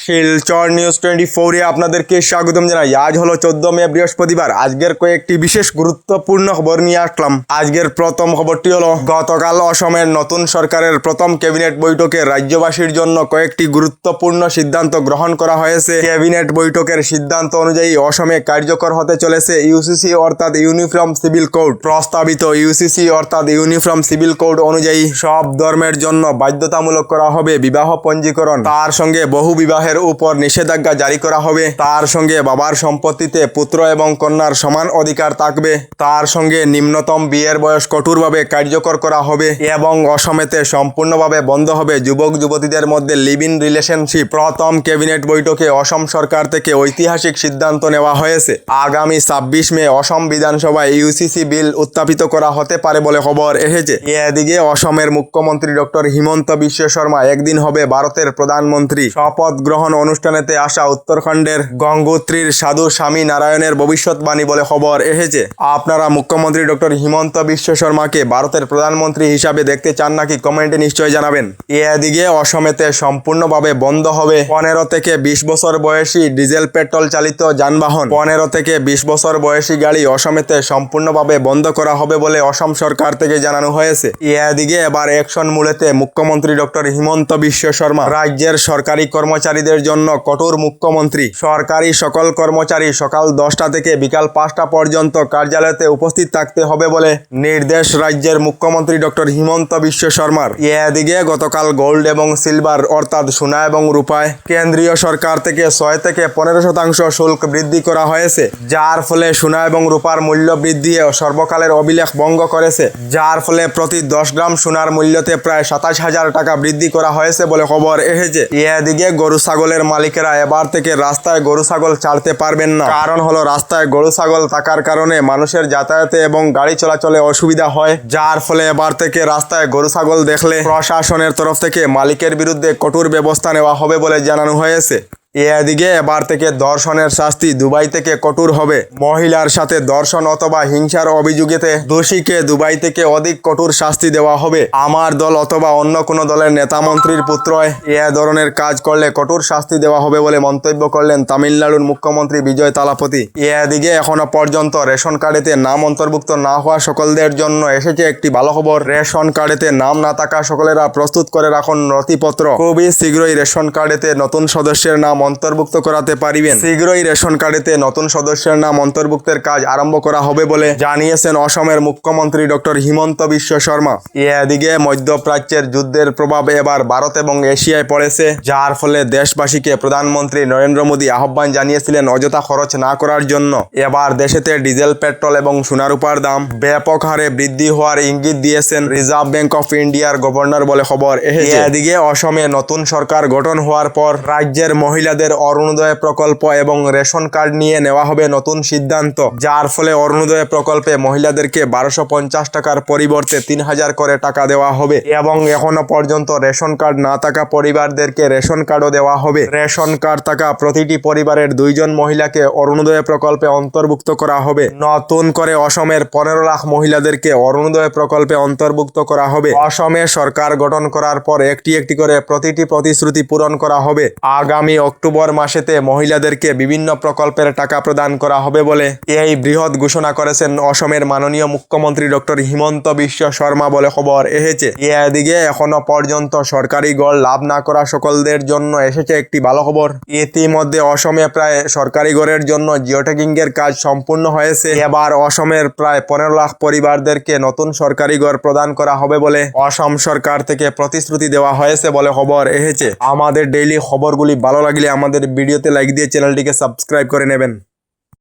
Silchar news 24 এ আপনাদেরকে স্বাগতম জানাই। আজ হলো 14 মে বৃহস্পতিবার। আজকের কয়েকটি বিশেষ গুরুত্বপূর্ণ খবর নিয়ে আসলাম। আজকের প্রথম খবরটি হলো গতকাল অসমের নতুন সরকারের প্রথম ক্যাবিনেট বৈঠকে রাজ্যবাসীর জন্য কয়েকটি গুরুত্বপূর্ণ সিদ্ধান্ত গ্রহণ করা হয়েছে। ক্যাবিনেট বৈঠকের সিদ্ধান্ত অনুযায়ী অসমে কার্যকর হতে চলেছে ইউসিসি অর্থাৎ ইউনিফর্ম সিভিল কোড। প্রস্তাবিত ইউসিসি অর্থাৎ ইউনিফর্ম সিভিল কোড অনুযায়ী সব ধর্মের জন্য বাধ্যতামূলক করা হবে বিবাহ পঞ্জীকরণ। তার সঙ্গে বহু বিবাহের উপর নিষেধাজ্ঞা জারি করা হবে। তার সঙ্গে বাবার সম্পত্তিতে পুত্র এবং কন্যার সমান অধিকার থাকবে। তার সঙ্গে নিম্নতম বিয়ের বয়স কঠোরভাবে কার্যকর করা হবে এবং অসমেতে সম্পূর্ণভাবে বন্ধ হবে যুবক যুবতীদের মধ্যে লিভ ইন রিলেশনশিপ। প্রথম ক্যাবিনেট বৈঠকে অসম সরকার থেকে ঐতিহাসিক সিদ্ধান্ত নেওয়া হয়েছে। আগামী 26 মে অসম বিধানসভায় ইউসিসি বিল উত্থাপিত করা হতে পারে বলে খবর এসেছে। এদিকে অসমের মুখ্যমন্ত্রী ডক্টর হিমন্ত বিশ্ব শর্মা একদিন হবে ভারতের প্রধানমন্ত্রী। শপথ গ্রহণ অনুষ্ঠানেতে আসা উত্তরাখণ্ডের গঙ্গোত্রীর সাধু স্বামী নারায়ণের ভবিষ্যৎবাণী বলে খবর এসেছে। আপনারা মুখ্যমন্ত্রী ডক্টর হিমন্ত বিশ্ব শর্মাকে ভারতের প্রধানমন্ত্রী হিসাবে দেখতে চান নাকি কমেন্টে নিশ্চয়ই জানাবেন। এদিকে অসমেতে সম্পূর্ণভাবে বন্ধ হবে 15 থেকে 20 বছর বয়সী ডিজেল পেট্রোল চালিত যানবাহন। 15 থেকে 20 বছর বয়সী গাড়ি অসমেতে সম্পূর্ণভাবে বন্ধ করা হবে বলে অসম সরকার থেকে জানানো হয়েছে। এদিকে এবার অ্যাকশন মুডেতে মুখ্যমন্ত্রী ডক্টর হিমন্ত বিশ্ব শর্মা। রাজ্যের সরকারি কর্মচারীদের জন্য কঠোর মুখ্যমন্ত্রী। সরকারি সকল কর্মচারী সকাল 10টা থেকে বিকাল 5টা পর্যন্ত কার্যালয়তে উপস্থিত থাকতে হবে বলে নির্দেশ রাজ্যের মুখ্যমন্ত্রী ডক্টর হিমন্ত বিশ্ব শর্মার। এদিকে গতকাল গোল্ড এবং সিলভার অর্থাৎ সোনা এবং রূপায় কেন্দ্রীয় সরকার থেকে 6 থেকে 15% শুল্ক বৃদ্ধি করা হয়েছে, যার ফলে সোনা এবং রূপার মূল্য বৃদ্ধি সর্বকালের অভিলেখ ভঙ্গ করেছে। যার ফলে প্রতি 10 গ্রাম সোনার মূল্যতে প্রায় 27,000 টাকা বৃদ্ধি করা হয়েছে বলে খবর এসেছে। এদিকে গরু ছাগলের মালিকেরা এবার থেকে রাস্তায় গরু ছাগল ছাড়তে পারবেন না। কারণ হলো রাস্তায় গরু ছাগল থাকার কারণে মানুষের যাতায়াতে এবং গাড়ি চলাচলে অসুবিধা হয়। যার ফলে এবার থেকে রাস্তায় গরু ছাগল দেখলে প্রশাসনের তরফ থেকে মালিকের বিরুদ্ধে কঠোর ব্যবস্থা নেওয়া হবে বলে জানানো হয়েছে। এদিকে এবার থেকে ধর্ষণের শাস্তি দুবাই থেকে কঠোর হবে। মহিলার সাথে ধর্ষণ অথবা হিংসার অভিযোগেতে দোষীকে দুবাই থেকে অধিক কঠোর শাস্তি দেওয়া হবে। আমার দল অথবা অন্য কোনো দলের নেতা মন্ত্রীর পুত্র এ ধরনের কাজ করলে কঠোর শাস্তি দেওয়া হবে বলে মন্তব্য করলেন তামিলনাড়ুর মুখ্যমন্ত্রী বিজয় থালাপতি। এদিকে এখনো পর্যন্ত রেশন কার্ডেতে নাম অন্তর্ভুক্ত না হওয়া সকলদের জন্য এসেছে একটি ভালো খবর। রেশন কার্ডেতে নাম না থাকা সকলেরা প্রস্তুত করে রাখুন নথিপত্র। খুবই শীঘ্রই রেশন কার্ডেতে নতুন সদস্যের নাম অন্তর্ভুক্ত করাতে পারিবেন। শীঘ্রই রেশন কার্ডেতে নতুন সদস্যের নাম অন্তর্ভুক্তের কাজ আরম্ভ করা হবে বলে জানিয়েছেন অসমের মুখ্যমন্ত্রী ডক্টর হিমন্ত বিশ্ব শর্মা। এদিকে মধ্যপ্রাচ্যের যুদ্ধের প্রভাব এবার ভারত এবং এশিয়ায় পড়েছে, যার ফলে দেশবাসীকে প্রধানমন্ত্রী নরেন্দ্র মোদী আহ্বান জানিয়েছিলেন অযথা খরচ না করার জন্য। এবার দেশেতে ডিজেল পেট্রোল এবং সোনা রূপার দাম ব্যাপক হারে বৃদ্ধি হওয়ার ইঙ্গিত দিয়েছেন রিজার্ভ ব্যাংক অফ ইন্ডিয়ার গভর্নর বলে খবর এসেছে। এদিকে অসমে নতুন সরকার গঠন হওয়ার পর রাজ্যের মহিলাদের অরুণোদয় প্রকল্প এবং রেশন কার্ড নিয়ে নেওয়া হবে নতুন সিদ্ধান্ত, যার ফলে অরুণোদয় প্রকল্পে মহিলাদেরকে 1250 টাকার পরিবর্তে 3000 করে টাকা দেওয়া হবে এবং এখনো পর্যন্ত রেশন কার্ড না থাকা পরিবারদেরকে রেশন কার্ডও দেওয়া হবে। রেশন কার্ড থাকা প্রতিটি পরিবারের 2 জন মহিলাকে অরুণোদয় প্রকল্পে অন্তর্ভুক্ত করা হবে। নতুন করে অসমের 15 লাখ মহিলাদেরকে অরুণোদয় প্রকল্পে অন্তর্ভুক্ত করা হবে। অসমে সরকার গঠন করার পর একটি একটি করে প্রতিটি প্রতিশ্রুতি পূরণ করা হবে। আগামী অক্টোবর মাসেতে মহিলাদেরকে বিভিন্ন প্রকল্পের টাকা প্রদান করা হবে বলে এই বৃহৎ ঘোষণা করেছেন অসমের মাননীয় মুখ্যমন্ত্রী ডক্টর হিমন্ত বিশ্ব শর্মা বলে খবর এসেছে। এদিকে এখনো পর্যন্ত সরকারি গড় লাভ না করা সকলদের জন্য এসেছে একটি ভালো খবর। ইতিমধ্যে অসমে প্রায় সরকারি গড়ের জন্য জিওট্যাগিং এর কাজ সম্পূর্ণ হয়েছে। এবার অসমের প্রায় 15 লাখ পরিবারদেরকে নতুন সরকারি গড় প্রদান করা হবে বলে অসম সরকার থেকে প্রতিশ্রুতি দেওয়া হয়েছে বলে খবর এসেছে। আমাদের ডেইলি খবরগুলি ভালো লাগলে আমাদের ভিডিওতে লাইক দিয়ে চ্যানেলটিকে সাবস্ক্রাইব করে নেবেন।